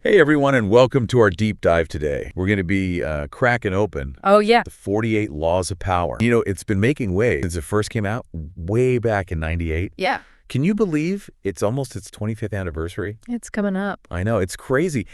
Hey everyone, and welcome to our deep dive today. We're going to be cracking open Oh, yeah. the 48 Laws of Power. You know, it's been making waves since it first came out way back in '98. Yeah. Can you believe it's almost its 25th anniversary? It's coming up. I know, it's crazy.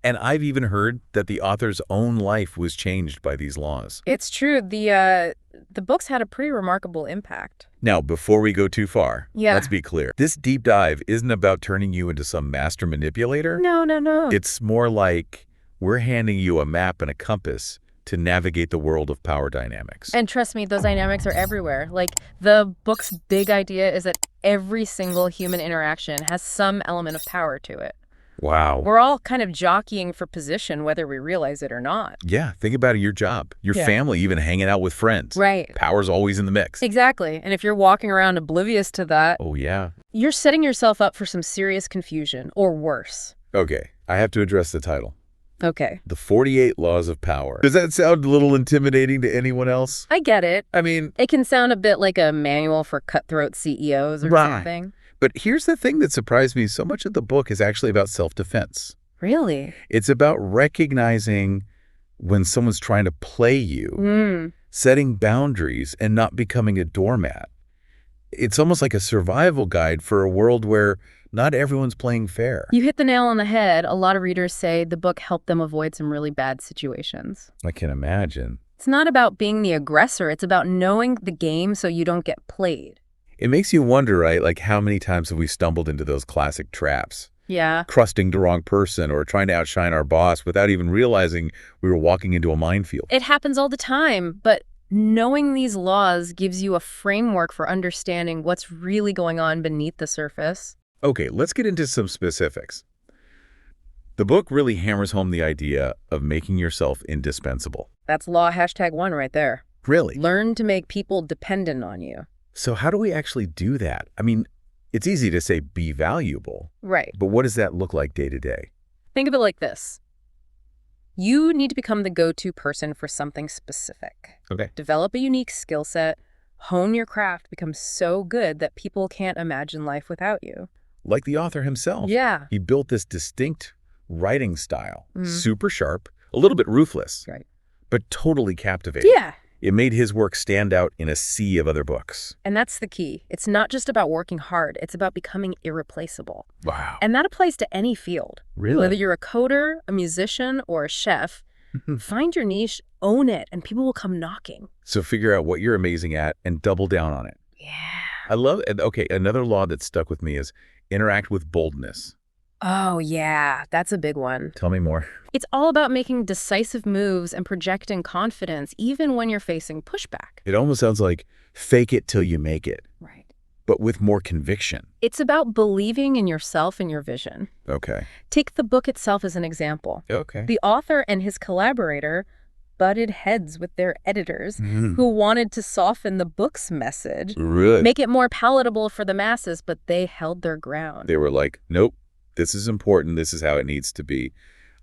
And I've even heard that the author's own life was changed by these laws. It's true. The books had a pretty remarkable impact. Now, before we go too far, Yeah. let's be clear. This deep dive isn't about turning you into some master manipulator. No. It's more like we're handing you a map and a compass to navigate the world of power dynamics. And trust me, those dynamics are everywhere. Like, the book's big idea is that every single human interaction has some element of power to it. Wow. We're all kind of jockeying for position, whether we realize it or not. Yeah, think about it, your job, your family, even hanging out with friends. Right. Power's always in the mix. Exactly. And if you're walking around oblivious to that, Oh, yeah. you're setting yourself up for some serious confusion, or worse. Okay, I have to address the title. Okay. The 48 Laws of Power. Does that sound a little intimidating to anyone else? I get it. I mean, It can sound a bit like a manual for cutthroat CEOs or Right. something. but here's the thing that surprised me. So much of the book is actually about self-defense. Really? It's about recognizing when someone's trying to play you, setting boundaries, and not becoming a doormat. It's almost like a survival guide for a world where not everyone's playing fair. You hit the nail on the head. A lot of readers say the book helped them avoid some really bad situations. I can imagine. It's not about being the aggressor. It's about knowing the game so you don't get played. It makes you wonder, right, like how many times have we stumbled into those classic traps? Yeah. Trusting the wrong person or trying to outshine our boss without even realizing we were walking into a minefield. It happens all the time, but knowing these laws gives you a framework for understanding what's really going on beneath the surface. Okay, let's get into some specifics. The book really hammers home the idea of making yourself indispensable. That's law #1 right there. Really? Learn to make people dependent on you. So how do we actually do that? I mean, it's easy to say be valuable, Right. but what does that look like day to day? Think of it like this. You need to become the go-to person for something specific. Okay. Develop a unique skill set, hone your craft, become so good that people can't imagine life without you. Like the author himself. Yeah. He built this distinct writing style, Mhm. super sharp, a little bit ruthless, Right. but totally captivating. Yeah. It made his work stand out in a sea of other books. And that's the key. It's not just about working hard. It's about becoming irreplaceable. Wow. And that applies to any field. Really? Whether you're a coder, a musician, or a chef, find your niche, own it, and people will come knocking. So figure out what you're amazing at and double down on it. Yeah. I love it. Okay, another law that stuck with me is interact with boldness. Oh, yeah. That's a big one. Tell me more. It's all about making decisive moves and projecting confidence, even when you're facing pushback. It almost sounds like fake it till you make it, Right. but with more conviction. It's about believing in yourself and your vision. Okay. Take the book itself as an example. Okay. The author and his collaborator butted heads with their editors Mhm. who wanted to soften the book's message, Really? make it more palatable for the masses, but they held their ground. They were like, nope, this is important. This is how it needs to be.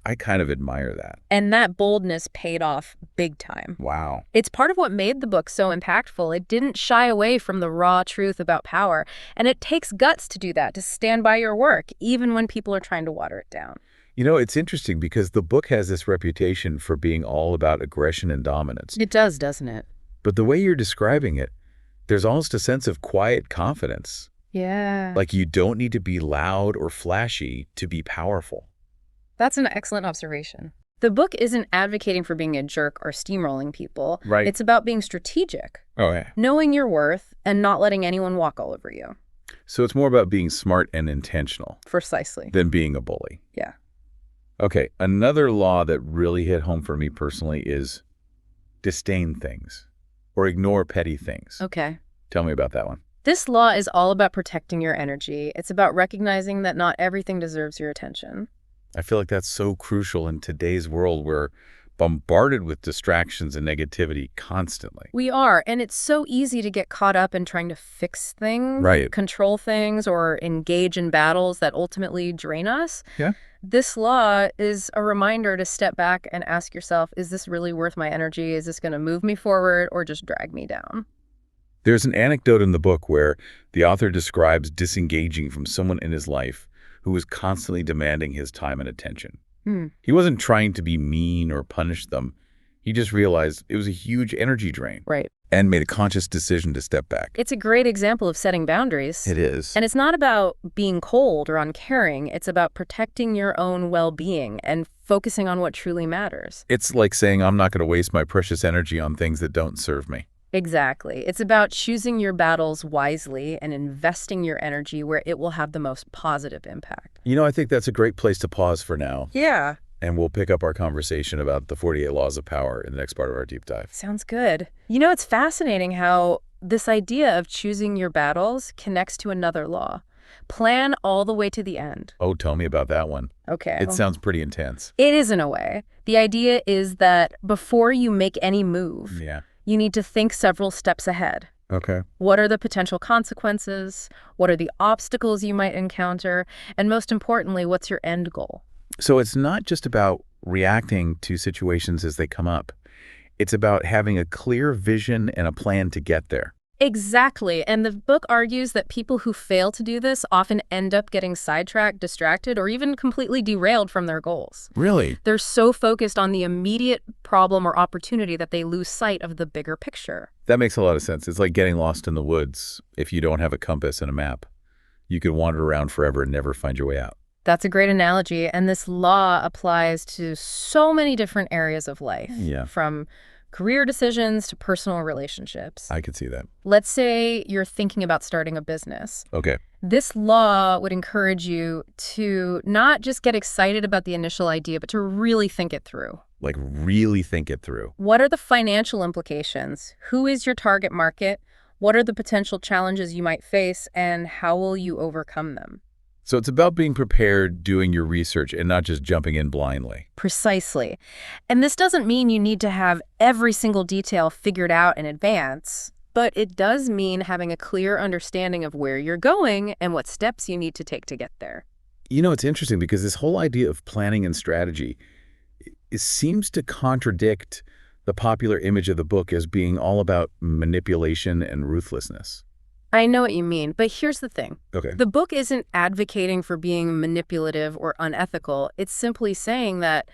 I kind of admire that. And that boldness paid off big time. Wow. It's part of what made the book so impactful. It didn't shy away from the raw truth about power. And it takes guts to do that, to stand by your work, even when people are trying to water it down. You know, it's interesting because the book has this reputation for being all about aggression and dominance. It does, doesn't it? But the way you're describing it, there's almost a sense of quiet confidence. Yeah. Like you don't need to be loud or flashy to be powerful. That's an excellent observation. The book isn't advocating for being a jerk or steamrolling people. Right. It's about being strategic, Oh, yeah. knowing your worth, and not letting anyone walk all over you. So it's more about being smart and intentional Precisely. than being a bully. Yeah. Okay, another law that really hit home for me personally is disdain things or ignore petty things. Okay. Tell me about that one. This law is all about protecting your energy. It's about recognizing that not everything deserves your attention. I feel like that's so crucial in today's world. We're bombarded with distractions and negativity constantly. We are, and it's so easy to get caught up in trying to fix things, Right. control things, or engage in battles that ultimately drain us. Yeah. This law is a reminder to step back and ask yourself, is this really worth my energy? Is this going to move me forward or just drag me down? There's an anecdote in the book where the author describes disengaging from someone in his life who was constantly demanding his time and attention. Hmm. He wasn't trying to be mean or punish them. He just realized it was a huge energy drain Right. and made a conscious decision to step back. It's a great example of setting boundaries. It is. And it's not about being cold or uncaring. It's about protecting your own well-being and focusing on what truly matters. It's like saying, I'm not going to waste my precious energy on things that don't serve me. Exactly. It's about choosing your battles wisely and investing your energy where it will have the most positive impact. I think that's a great place to pause for now. Yeah. And we'll pick up our conversation about the 48 Laws of Power in the next part of our deep dive. Sounds good. It's fascinating how this idea of choosing your battles connects to another law. Plan all the way to the end. Oh, tell me about that one. Okay. It sounds pretty intense. It is in a way. The idea is that before you make any move, Yeah. you need to think several steps ahead. Okay. What are the potential consequences? What are the obstacles you might encounter? And most importantly, what's your end goal? So it's not just about reacting to situations as they come up. It's about having a clear vision and a plan to get there. Exactly. And the book argues that people who fail to do this often end up getting sidetracked, distracted, or even completely derailed from their goals. Really? They're so focused on the immediate problem or opportunity that they lose sight of the bigger picture. That makes a lot of sense. It's like getting lost in the woods if you don't have a compass and a map. You could wander around forever and never find your way out. That's a great analogy. And this law applies to so many different areas of life. Yeah. From career decisions to personal relationships. I could see that. Let's say you're thinking about starting a business. Okay. This law would encourage you to not just get excited about the initial idea, but to really think it through. Like really think it through. What are the financial implications? Who is your target market? What are the potential challenges you might face, and how will you overcome them? So it's about being prepared, doing your research, and not just jumping in blindly. Precisely. And this doesn't mean you need to have every single detail figured out in advance, but it does mean having a clear understanding of where you're going and what steps you need to take to get there. It's interesting because this whole idea of planning and strategy it seems to contradict the popular image of the book as being all about manipulation and ruthlessness. I know what you mean, but here's the thing. Okay. The book isn't advocating for being manipulative or unethical. It's simply saying that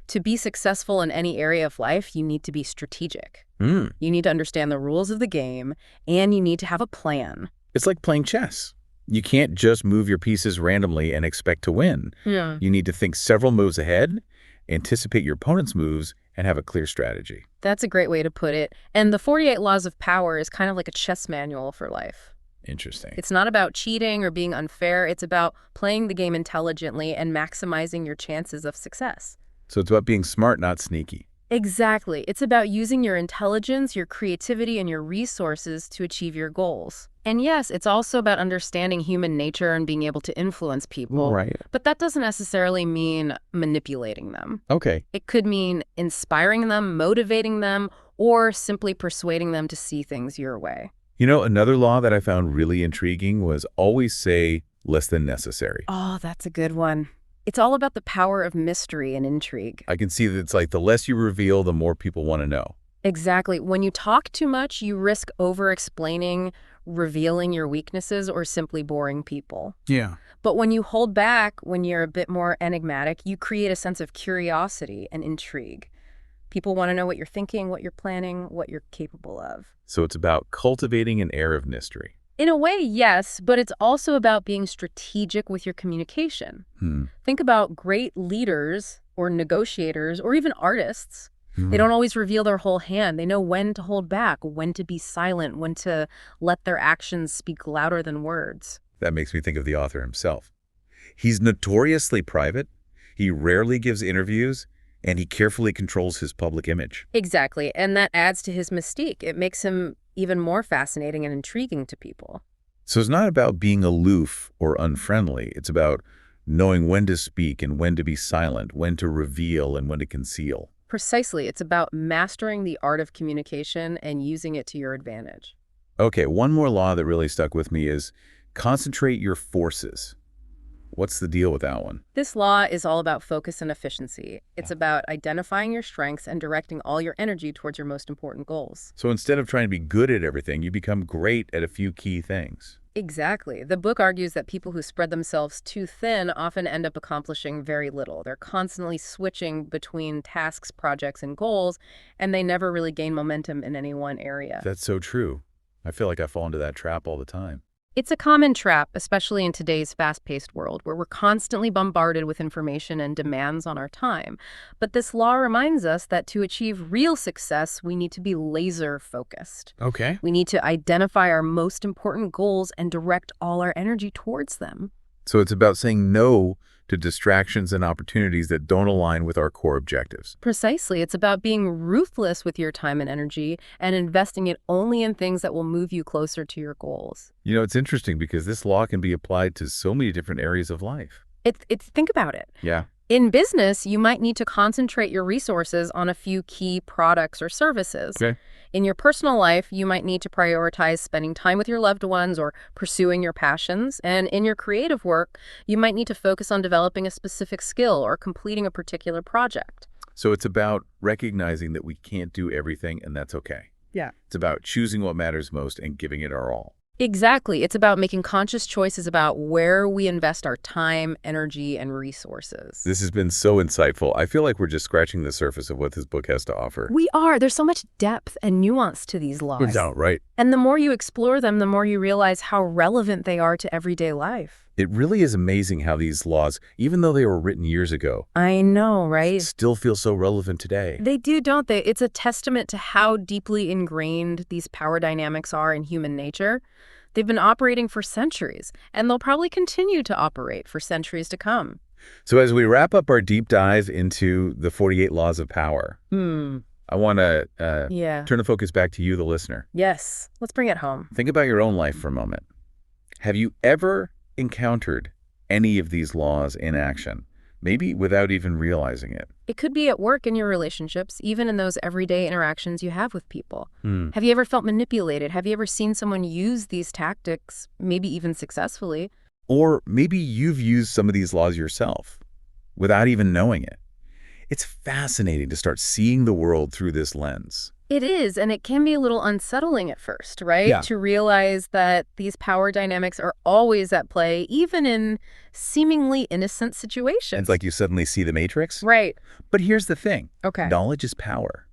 to be successful in any area of life, you need to be strategic. You need to understand the rules of the game, and you need to have a plan. It's like playing chess. You can't just move your pieces randomly and expect to win. Yeah. You need to think several moves ahead, anticipate your opponent's moves, and have a clear strategy. That's a great way to put it. And the 48 Laws of Power is kind of like a chess manual for life. Interesting. It's not about cheating or being unfair. It's about playing the game intelligently and maximizing your chances of success. So it's about being smart, not sneaky. Exactly. It's about using your intelligence, your creativity, and your resources to achieve your goals. And yes, it's also about understanding human nature and being able to influence people. Right. But that doesn't necessarily mean manipulating them. Okay. It could mean inspiring them, motivating them, or simply persuading them to see things your way. Another law that I found really intriguing was always say less than necessary. Oh, that's a good one. It's all about the power of mystery and intrigue. I can see that it's like the less you reveal, the more people want to know. Exactly. When you talk too much, you risk over-explaining, revealing your weaknesses, or simply boring people. Yeah. But when you hold back, when you're a bit more enigmatic, you create a sense of curiosity and intrigue. People want to know what you're thinking, what you're planning, what you're capable of. So it's about cultivating an air of mystery. In a way, yes, but it's also about being strategic with your communication. Think about great leaders or negotiators or even artists. They don't always reveal their whole hand. They know when to hold back, when to be silent, when to let their actions speak louder than words. That makes me think of the author himself. He's notoriously private. He rarely gives interviews, and he carefully controls his public image. Exactly, and that adds to his mystique. It makes him even more fascinating and intriguing to people. So it's not about being aloof or unfriendly. It's about knowing when to speak and when to be silent, when to reveal and when to conceal. Precisely. It's about mastering the art of communication and using it to your advantage. Okay, one more law that really stuck with me is concentrate your forces. What's the deal with that one? This law is all about focus and efficiency. It's about identifying your strengths and directing all your energy towards your most important goals. So instead of trying to be good at everything, you become great at a few key things. Exactly. The book argues that people who spread themselves too thin often end up accomplishing very little. They're constantly switching between tasks, projects, and goals, and they never really gain momentum in any one area. That's so true. I feel like I fall into that trap all the time. It's a common trap, especially in today's fast-paced world, where we're constantly bombarded with information and demands on our time. But this law reminds us that to achieve real success, we need to be laser-focused. Okay. We need to identify our most important goals and direct all our energy towards them. So it's about saying no to distractions and opportunities that don't align with our core objectives. Precisely. It's about being ruthless with your time and energy and investing it only in things that will move you closer to your goals. You know, it's interesting because this law can be applied to so many different areas of life. Think about it. Yeah. In business, you might need to concentrate your resources on a few key products or services. Okay. In your personal life, you might need to prioritize spending time with your loved ones or pursuing your passions. And in your creative work, you might need to focus on developing a specific skill or completing a particular project. So it's about recognizing that we can't do everything, and that's okay. Yeah. It's about choosing what matters most and giving it our all. Exactly. It's about making conscious choices about where we invest our time, energy, and resources. This has been so insightful. I feel like we're just scratching the surface of what this book has to offer. We are. There's so much depth and nuance to these laws. No, right. And the more you explore them, the more you realize how relevant they are to everyday life. It really is amazing how these laws, even though they were written years ago, I know, right? still feel so relevant today. They do, don't they? It's a testament to how deeply ingrained these power dynamics are in human nature. They've been operating for centuries, and they'll probably continue to operate for centuries to come. So as we wrap up our deep dive into the 48 Laws of Power, I want to turn the focus back to you, the listener. Yes. Let's bring it home. Think about your own life for a moment. Have you ever encountered any of these laws in action, maybe without even realizing it? It could be at work in your relationships, even in those everyday interactions you have with people. Have you ever felt manipulated? Have you ever seen someone use these tactics, maybe even successfully? Or maybe you've used some of these laws yourself without even knowing it. It's fascinating to start seeing the world through this lens. It is, and it can be a little unsettling at first, right? Yeah. To realize that these power dynamics are always at play, even in seemingly innocent situations. It's like you suddenly see the Matrix. Right. But here's the thing. Okay. Knowledge is power.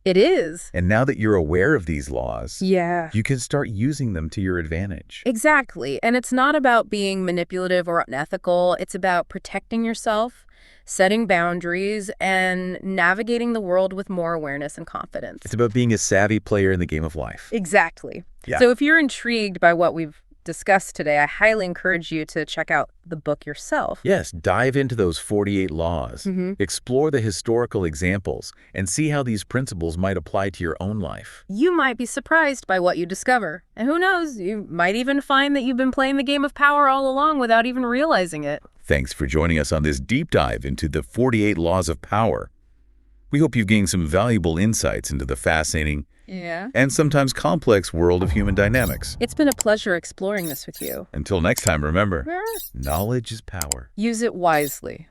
It is. And now that you're aware of these laws, Yeah. you can start using them to your advantage. Exactly. And it's not about being manipulative or unethical. It's about protecting yourself, setting boundaries, and navigating the world with more awareness and confidence. It's about being a savvy player in the game of life. Exactly. Yeah. So if you're intrigued by what we've discussed today, I highly encourage you to check out the book yourself. Yes, dive into those 48 laws, explore the historical examples, and see how these principles might apply to your own life. You might be surprised by what you discover. And who knows, you might even find that you've been playing the game of power all along without even realizing it. Thanks for joining us on this deep dive into the 48 Laws of Power. We hope you've gained some valuable insights into the fascinating and sometimes complex world of human dynamics. It's been a pleasure exploring this with you. Until next time, remember, knowledge is power. Use it wisely.